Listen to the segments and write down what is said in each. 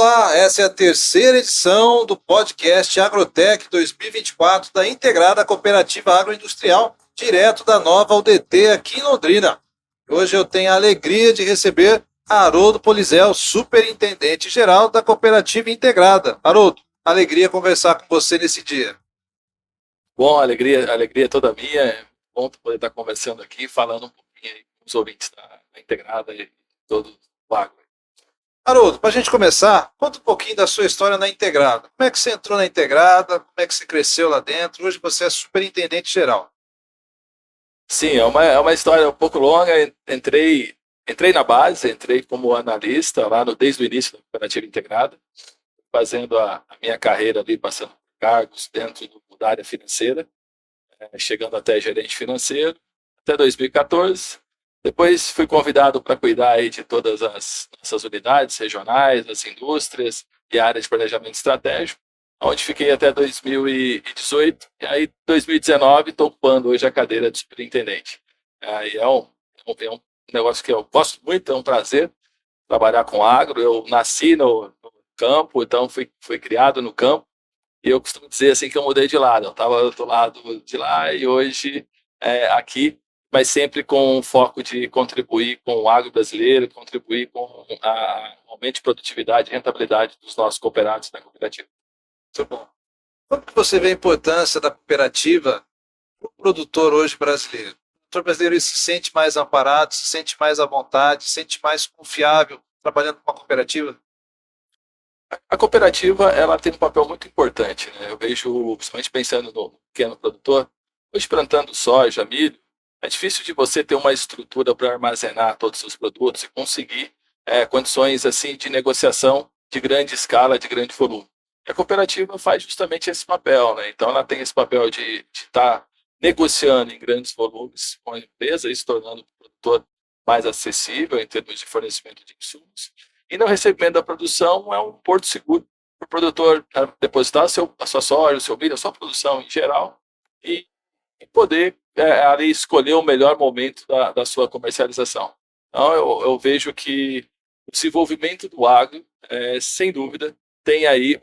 Olá, essa é a terceira edição do podcast Agrotech 2024 da Integrada Cooperativa Agroindustrial, direto da Nova UDT aqui em Londrina. Hoje eu tenho a alegria de receber Haroldo Polizel, superintendente-geral da Cooperativa Integrada. Haroldo, alegria conversar com você nesse dia. Bom, alegria toda minha. É bom poder estar conversando aqui, falando um pouquinho aí com os ouvintes da Integrada e todo o agro. Haroldo, para a gente começar, conta um pouquinho da sua história na Integrada. Como é que você entrou na Integrada? Como é que você cresceu lá dentro? Hoje você é superintendente-geral. Sim, é uma história um pouco longa. Entrei na base, entrei como analista lá desde o início da Cooperativa Integrada, fazendo a minha carreira ali, passando por cargos dentro da área financeira, chegando até gerente financeiro, até 2014. Depois fui convidado para cuidar aí de todas as nossas unidades regionais, as indústrias e a área de planejamento estratégico, onde fiquei até 2018. E aí, 2019, estou ocupando hoje a cadeira de superintendente. Aí é um negócio que eu gosto muito, é um prazer trabalhar com agro. Eu nasci no campo, então fui criado no campo. E eu costumo dizer assim que eu mudei de lado. Eu estava do lado de lá e hoje aqui, mas sempre com o foco de contribuir com o agro brasileiro, contribuir com o aumento de produtividade e rentabilidade dos nossos cooperados da cooperativa. Muito bom. Como que você vê a importância da cooperativa para o produtor hoje brasileiro? O produtor brasileiro ele se sente mais amparado, se sente mais à vontade, se sente mais confiável trabalhando com uma cooperativa? A cooperativa ela tem um papel muito importante, né? Eu vejo, principalmente pensando no pequeno produtor, hoje plantando soja, milho, é difícil de você ter uma estrutura para armazenar todos os seus produtos e conseguir condições assim de negociação de grande escala, de grande volume. E a cooperativa faz justamente esse papel, né? Então ela tem esse papel de estar negociando em grandes volumes com a empresa, isso tornando o produtor mais acessível em termos de fornecimento de insumos. E no recebimento da produção é um porto seguro para o produtor depositar a sua soja, o seu milho, a sua produção em geral e poder ali escolher o melhor momento da sua comercialização. Então eu vejo que o desenvolvimento do agro, sem dúvida, tem aí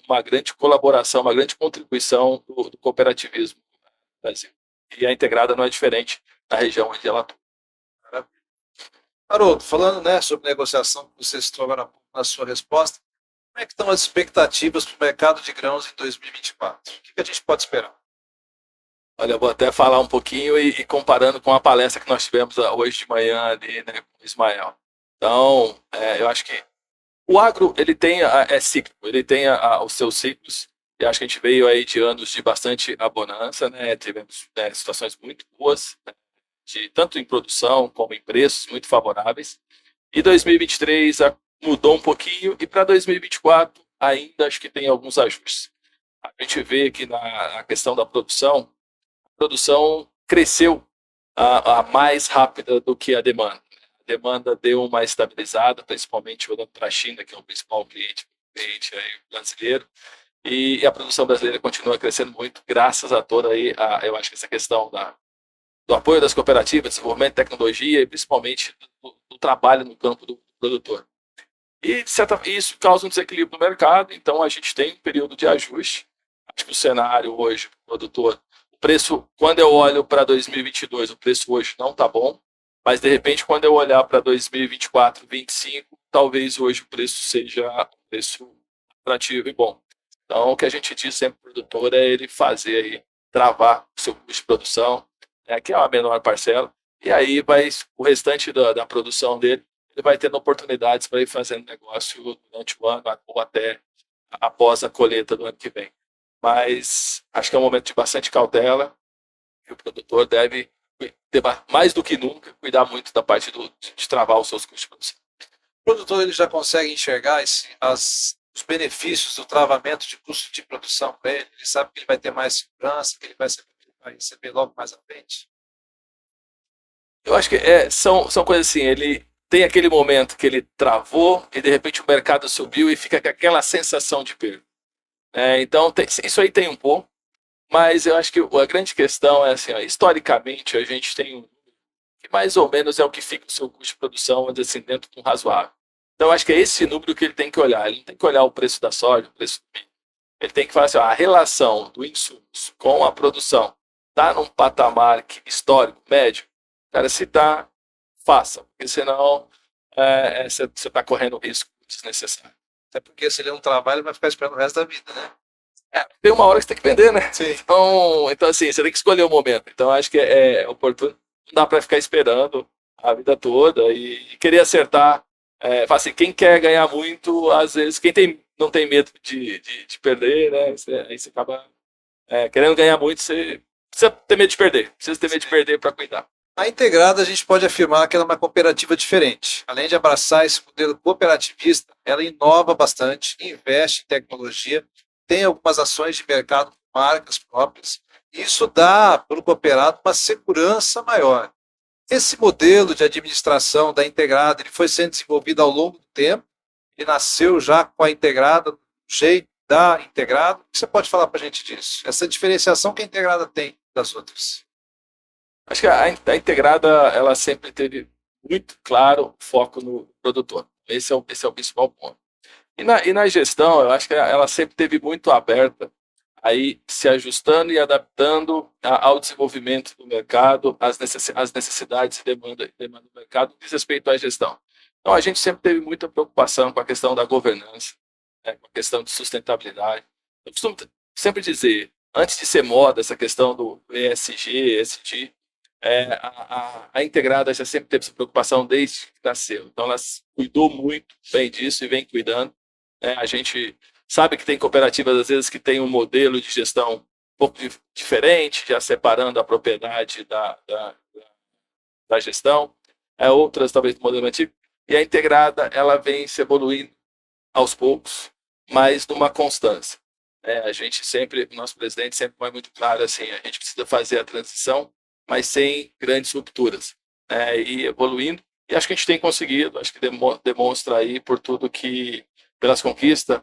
uma grande colaboração, uma grande contribuição do cooperativismo no Brasil. E a Integrada não é diferente na região onde ela atua. Haroldo, falando, né, sobre negociação, que você citou agora há pouco na sua resposta, como é que estão as expectativas para o mercado de grãos em 2024? O que a gente pode esperar? Olha, eu vou até falar um pouquinho e comparando com a palestra que nós tivemos hoje de manhã ali, né, com o Ismael. Então, eu acho que o agro, ele tem, cíclico, ele tem os seus ciclos, e acho que a gente veio aí de anos de bastante abonança, né, tivemos situações muito boas, né, tanto em produção como em preços muito favoráveis, e 2023 mudou um pouquinho, e para 2024 ainda acho que tem alguns ajustes. A gente vê que na questão da produção, a produção cresceu a mais rápida do que a demanda. A demanda deu uma estabilizada, principalmente olhando para a China, que é o principal cliente aí brasileiro, e a produção brasileira continua crescendo muito, graças a toda aí, eu acho que essa questão do apoio das cooperativas, desenvolvimento de tecnologia e principalmente do trabalho no campo do produtor. E isso causa um desequilíbrio no mercado, então a gente tem um período de ajuste. Acho que o cenário hoje, o produtor, o preço, quando eu olho para 2022, o preço hoje não está bom, mas de repente quando eu olhar para 2024, 2025, talvez hoje o preço seja um preço atrativo e bom. Então o que a gente diz sempre para o produtor é ele fazer aí, travar o seu custo de produção, que é a menor parcela, e aí vai o restante da produção dele, ele vai tendo oportunidades para ir fazendo negócio durante o ano ou até após a colheita do ano que vem. Mas acho que é um momento de bastante cautela e o produtor deve, mais do que nunca, cuidar muito da parte de travar os seus custos de produção. O produtor ele já consegue enxergar os benefícios do travamento de custo de produção para ele? Ele sabe que ele vai ter mais segurança, que ele vai receber logo mais à frente? Eu acho que são coisas assim, ele tem aquele momento que ele travou e de repente o mercado subiu e fica com aquela sensação de perda. Então, isso aí tem um pouco, mas eu acho que a grande questão é assim, ó, historicamente a gente tem que mais ou menos é o que fica o seu custo de produção, vamos dizer assim, dentro de um razoável. Então, acho que é esse número que ele tem que olhar. Ele não tem que olhar o preço da soja, o preço do milho. Ele tem que falar assim, ó, a relação do insumos com a produção está num patamar histórico, médio. Cara, se está, faça, porque senão você está correndo risco desnecessário. Até porque se ele não trabalha, ele vai ficar esperando o resto da vida, né? Tem uma hora que você tem que vender, né? Sim. Então assim, você tem que escolher o momento. Então, acho que é oportuno. Não dá para ficar esperando a vida toda e querer acertar. Fala assim, quem quer ganhar muito, às vezes, não tem medo de perder, né? Aí você acaba querendo ganhar muito, você precisa ter medo de perder. Precisa ter medo de perder para cuidar. A Integrada, a gente pode afirmar que ela é uma cooperativa diferente. Além de abraçar esse modelo cooperativista, ela inova bastante, investe em tecnologia, tem algumas ações de mercado com marcas próprias. E isso dá para o cooperado uma segurança maior. Esse modelo de administração da Integrada ele foi sendo desenvolvido ao longo do tempo. Ele nasceu já com a Integrada, do jeito da Integrada. O que você pode falar para a gente disso? Essa diferenciação que a Integrada tem das outras. Acho que a Integrada, ela sempre teve muito claro foco no produtor. Esse é o principal ponto. E na gestão, eu acho que ela sempre teve muito aberta, aí se ajustando e adaptando ao desenvolvimento do mercado, às necessidades e demanda do mercado, diz respeito à gestão. Então, a gente sempre teve muita preocupação com a questão da governança, né, com a questão de sustentabilidade. Eu costumo sempre dizer, antes de ser moda, essa questão do ESG, ESG, a Integrada já sempre teve essa preocupação desde que nasceu. Então, ela cuidou muito bem disso e vem cuidando. A gente sabe que tem cooperativas, às vezes, que tem um modelo de gestão um pouco diferente, já separando a propriedade da gestão, outras talvez do modelo antigo. E a Integrada, ela vem se evoluindo aos poucos, mas numa constância. A gente sempre, o nosso presidente sempre foi muito claro assim, a gente precisa fazer a transição, mas sem grandes rupturas, e evoluindo. E acho que a gente tem conseguido, acho que demonstra aí por tudo que, pelas conquistas,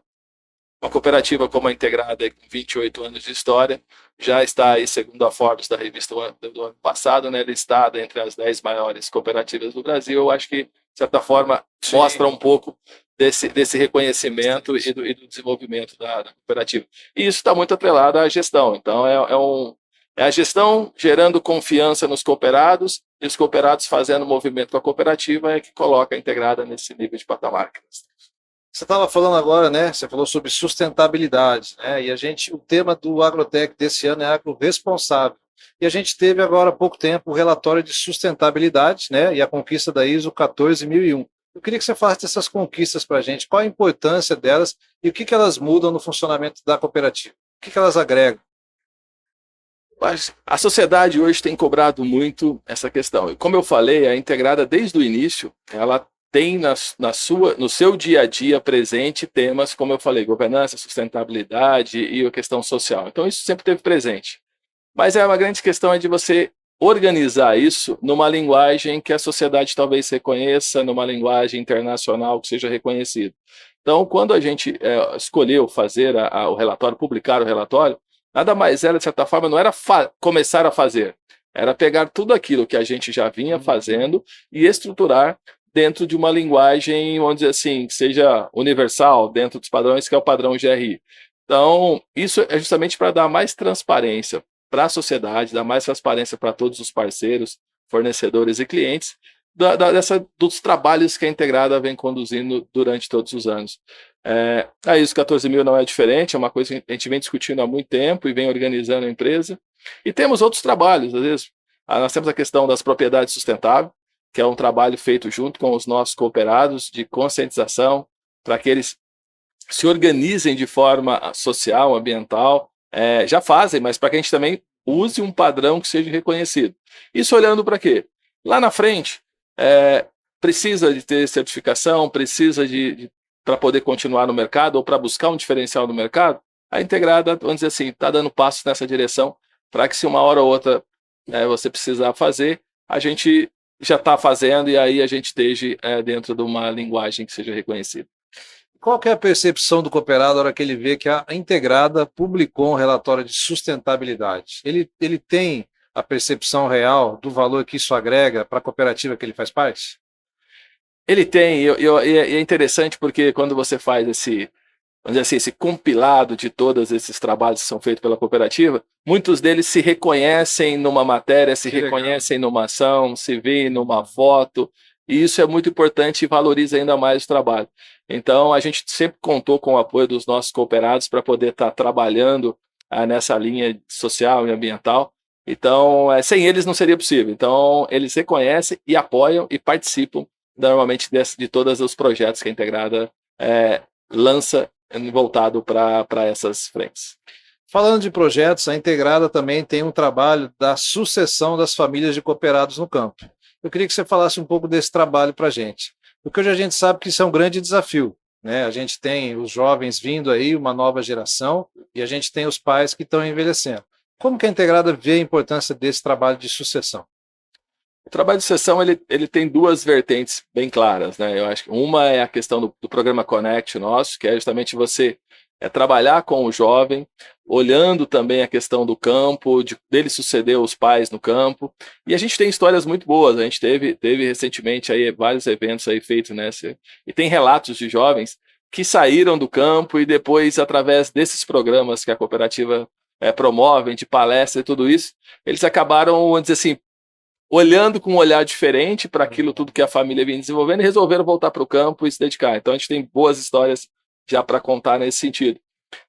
uma cooperativa como a Integrada, com 28 anos de história, já está aí, segundo a Forbes da revista do ano passado, né, listada entre as 10 maiores cooperativas do Brasil. Eu acho que, de certa forma, Sim. mostra um pouco desse reconhecimento e do desenvolvimento da cooperativa. E isso está muito atrelado à gestão. Então, é a gestão gerando confiança nos cooperados e os cooperados fazendo movimento com a cooperativa que coloca a Integrada nesse nível de patamar. Você estava falando agora, né? Você falou sobre sustentabilidade, né? E o tema do Agrotech desse ano é agro-responsável. E a gente teve agora há pouco tempo o relatório de sustentabilidade, né? E a conquista da ISO 14001. Eu queria que você falasse dessas conquistas para a gente, qual a importância delas e o que elas mudam no funcionamento da cooperativa, o que elas agregam. A sociedade hoje tem cobrado muito essa questão. E como eu falei, a Integrada, desde o início, ela tem no seu dia a dia presente temas, como eu falei, governança, sustentabilidade e a questão social. Então, isso sempre teve presente. Mas uma grande questão de você organizar isso numa linguagem que a sociedade talvez reconheça, numa linguagem internacional que seja reconhecida. Então, quando a gente escolheu fazer o relatório, publicar o relatório, nada mais era, de certa forma, não era começar a fazer, era pegar tudo aquilo que a gente já vinha fazendo e estruturar dentro de uma linguagem, vamos dizer assim, que seja universal, dentro dos padrões, que é o padrão GRI. Então, isso é justamente para dar mais transparência para a sociedade, dar mais transparência para todos os parceiros, fornecedores e clientes, dos trabalhos que a Integrada vem conduzindo durante todos os anos. A ISO 14.000 não é diferente, é uma coisa que a gente vem discutindo há muito tempo e vem organizando a empresa. E temos outros trabalhos, às vezes, nós temos a questão das propriedades sustentáveis, que é um trabalho feito junto com os nossos cooperados de conscientização, para que eles se organizem de forma social, ambiental, já fazem, mas para que a gente também use um padrão que seja reconhecido. Isso olhando para quê? Lá na frente, precisa de ter certificação, precisa para poder continuar no mercado ou para buscar um diferencial no mercado, a Integrada, vamos dizer assim, está dando passos nessa direção para que se uma hora ou outra você precisar fazer, a gente já está fazendo e aí a gente esteja dentro de uma linguagem que seja reconhecida. Qual que é a percepção do cooperado na hora que ele vê que a Integrada publicou um relatório de sustentabilidade? Ele tem a percepção real do valor que isso agrega para a cooperativa que ele faz parte? Ele tem, e é interessante porque quando você faz vamos dizer assim, esse compilado de todos esses trabalhos que são feitos pela cooperativa, muitos deles se reconhecem numa matéria, se reconhecem numa ação, se veem numa foto, e isso é muito importante e valoriza ainda mais o trabalho. Então, a gente sempre contou com o apoio dos nossos cooperados para poder estar trabalhando nessa linha social e ambiental. Então, sem eles não seria possível. Então, eles reconhecem e apoiam e participam normalmente de todos os projetos que a Integrada lança voltado para essas frentes. Falando de projetos, a Integrada também tem um trabalho da sucessão das famílias de cooperados no campo. Eu queria que você falasse um pouco desse trabalho para a gente, porque hoje a gente sabe que isso é um grande desafio, né? A gente tem os jovens vindo aí, uma nova geração, e a gente tem os pais que estão envelhecendo. Como que a Integrada vê a importância desse trabalho de sucessão? O trabalho de sucessão ele tem duas vertentes bem claras, né? Eu acho que uma é a questão do programa Connect nosso, que é justamente você trabalhar com o jovem, olhando também a questão do campo, dele suceder os pais no campo. E a gente tem histórias muito boas. A gente teve recentemente aí vários eventos aí feitos nessa, e tem relatos de jovens que saíram do campo e depois, através desses programas que a cooperativa promove, de palestra e tudo isso, eles acabaram, vamos dizer assim, olhando com um olhar diferente para aquilo tudo que a família vinha desenvolvendo e resolveram voltar para o campo e se dedicar. Então a gente tem boas histórias já para contar nesse sentido.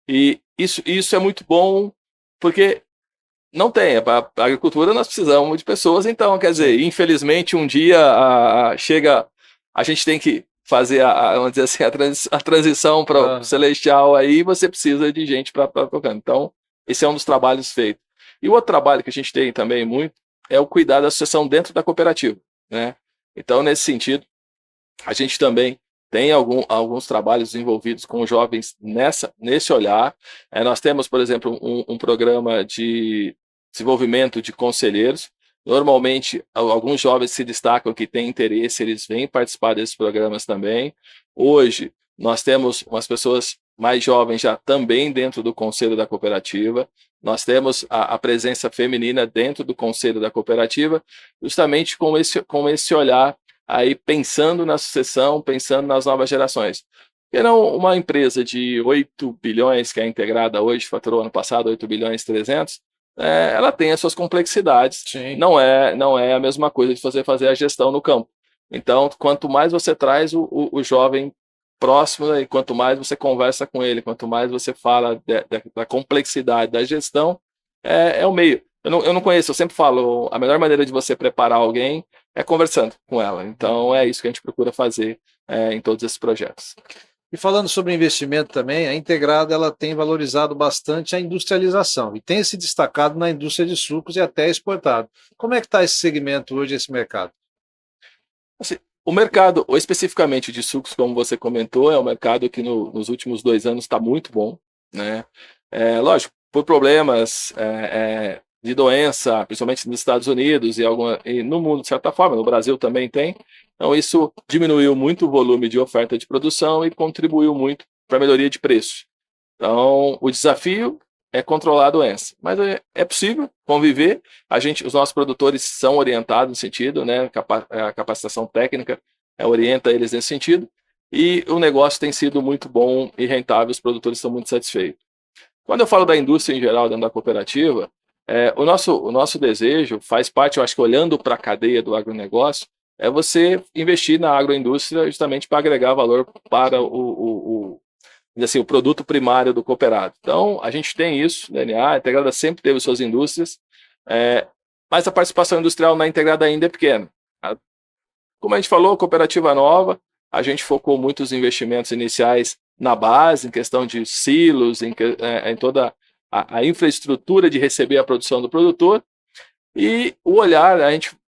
E isso é muito bom porque não tem, para a agricultura nós precisamos de pessoas, então, quer dizer, infelizmente um dia chega, a gente tem que fazer vamos dizer assim, a transição para o celestial aí, você precisa de gente para o campo. Então, esse é um dos trabalhos feitos. E o outro trabalho que a gente tem também muito é o cuidar da sucessão dentro da cooperativa, né? Então, nesse sentido, a gente também tem alguns trabalhos envolvidos com jovens nesse olhar. Nós temos, por exemplo, um programa de desenvolvimento de conselheiros. Normalmente, alguns jovens se destacam que têm interesse, eles vêm participar desses programas também. Hoje, nós temos umas pessoas mais jovens já também dentro do conselho da cooperativa. Nós temos a presença feminina dentro do conselho da cooperativa, justamente com esse olhar aí pensando na sucessão, pensando nas novas gerações. Porque não uma empresa de 8 bilhões, que é integrada hoje, faturou ano passado 8 bilhões e 300, ela tem as suas complexidades. Sim. Não é a mesma coisa de fazer a gestão no campo. Então, quanto mais você traz o jovem próximo, e quanto mais você conversa com ele, quanto mais você fala da complexidade da gestão, é o meio. Eu não conheço, eu sempre falo, a melhor maneira de você preparar alguém é conversando com ela. Então, é isso que a gente procura fazer em todos esses projetos. E falando sobre investimento também, a Integrada ela tem valorizado bastante a industrialização e tem se destacado na indústria de sucos e até exportado. Como é que está esse segmento hoje, esse mercado? Assim, o mercado, ou especificamente de sucos, como você comentou, é um mercado que nos últimos 2 anos está muito bom, né? Lógico, por problemas de doença, principalmente nos Estados Unidos e no mundo, de certa forma, no Brasil também tem. Então, isso diminuiu muito o volume de oferta de produção e contribuiu muito para a melhoria de preço. Então, o desafio é controlar a doença, mas é possível conviver. Os nossos produtores são orientados nesse sentido, né? A capacitação técnica orienta eles nesse sentido, e o negócio tem sido muito bom e rentável, os produtores estão muito satisfeitos. Quando eu falo da indústria em geral, dentro da cooperativa, o nosso desejo faz parte, eu acho que olhando para a cadeia do agronegócio, é você investir na agroindústria justamente para agregar valor para o produto primário do cooperado. Então, a gente tem isso, DNA, a Integrada sempre teve suas indústrias, mas a participação industrial na Integrada ainda é pequena. Como a gente falou, cooperativa nova, a gente focou muitos investimentos iniciais na base, em questão de silos, em toda a infraestrutura de receber a produção do produtor, e o olhar,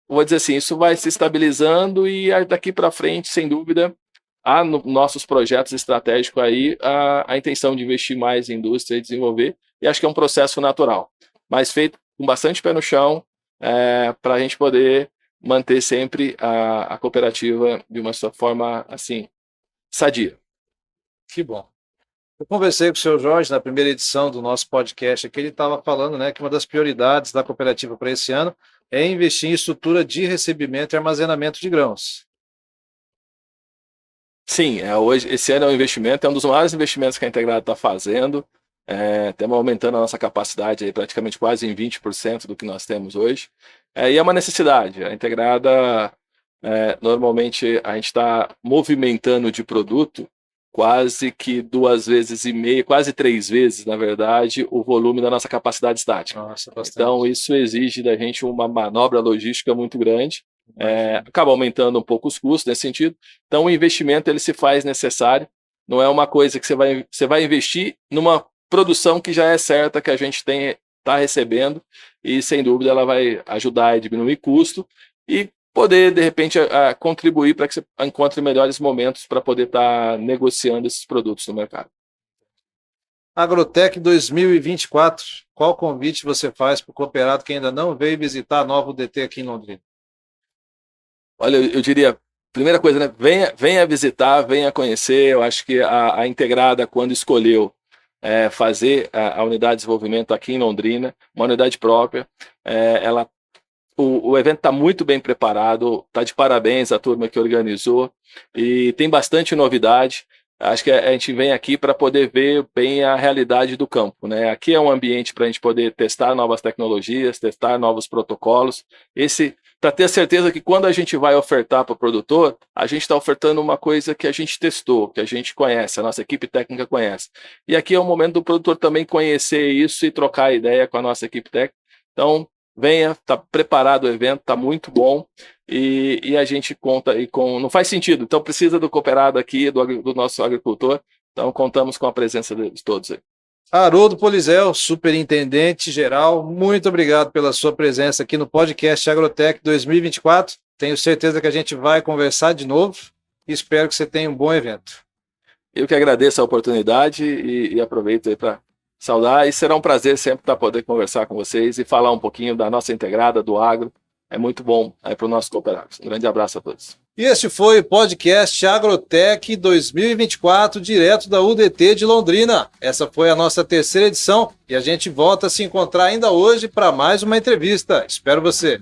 vou dizer assim, isso vai se estabilizando e daqui para frente, sem dúvida, há nos nossos projetos estratégicos aí a intenção de investir mais em indústria e desenvolver, e acho que é um processo natural, mas feito com bastante pé no chão, para a gente poder manter sempre a cooperativa de uma forma, assim, sadia. Que bom. Eu conversei com o senhor Jorge na primeira edição do nosso podcast aqui, ele estava falando, né, que uma das prioridades da cooperativa para esse ano é investir em estrutura de recebimento e armazenamento de grãos. Sim, hoje, esse ano é um investimento, é um dos maiores investimentos que a Integrada está fazendo. Estamos aumentando a nossa capacidade aí praticamente quase em 20% do que nós temos hoje. E é uma necessidade. A Integrada, normalmente, a gente está movimentando de produto quase que 2,5 vezes, quase 3 vezes, na verdade, o volume da nossa capacidade estática. Nossa, bastante. Então, isso exige da gente uma manobra logística muito grande. Acaba aumentando um pouco os custos nesse sentido. Então, o investimento ele se faz necessário. Não é uma coisa que você vai investir numa produção que já é certa, que a gente está recebendo, e sem dúvida ela vai ajudar a diminuir custo e poder, de repente, contribuir para que você encontre melhores momentos para poder estar negociando esses produtos no mercado. Agrotech 2024, qual convite você faz para o cooperado que ainda não veio visitar a nova UDT aqui em Londrina? Olha, eu diria, primeira coisa, né? Venha visitar, venha conhecer. Eu acho que a Integrada, quando escolheu fazer a unidade de desenvolvimento aqui em Londrina, uma unidade própria, o evento está muito bem preparado, está de parabéns a turma que organizou, e tem bastante novidade. Acho que a gente vem aqui para poder ver bem a realidade do campo, né? Aqui é um ambiente para a gente poder testar novas tecnologias, testar novos protocolos. Para ter certeza que quando a gente vai ofertar para o produtor, a gente está ofertando uma coisa que a gente testou, que a gente conhece, a nossa equipe técnica conhece. E aqui é o momento do produtor também conhecer isso e trocar ideia com a nossa equipe técnica. Então, venha, está preparado o evento, está muito bom, e a gente conta não faz sentido, então precisa do cooperado aqui, do nosso agricultor, então contamos com a presença de todos aí. Haroldo Polizel, superintendente geral, muito obrigado pela sua presença aqui no podcast Agrotech 2024. Tenho certeza que a gente vai conversar de novo e espero que você tenha um bom evento. Eu que agradeço a oportunidade e aproveito aí para saudar, e será um prazer sempre para poder conversar com vocês e falar um pouquinho da nossa Integrada, do agro. É muito bom para o nosso cooperado. Um grande abraço a todos. E este foi o podcast Agrotech 2024, direto da UDT de Londrina. Essa foi a nossa terceira edição e a gente volta a se encontrar ainda hoje para mais uma entrevista. Espero você.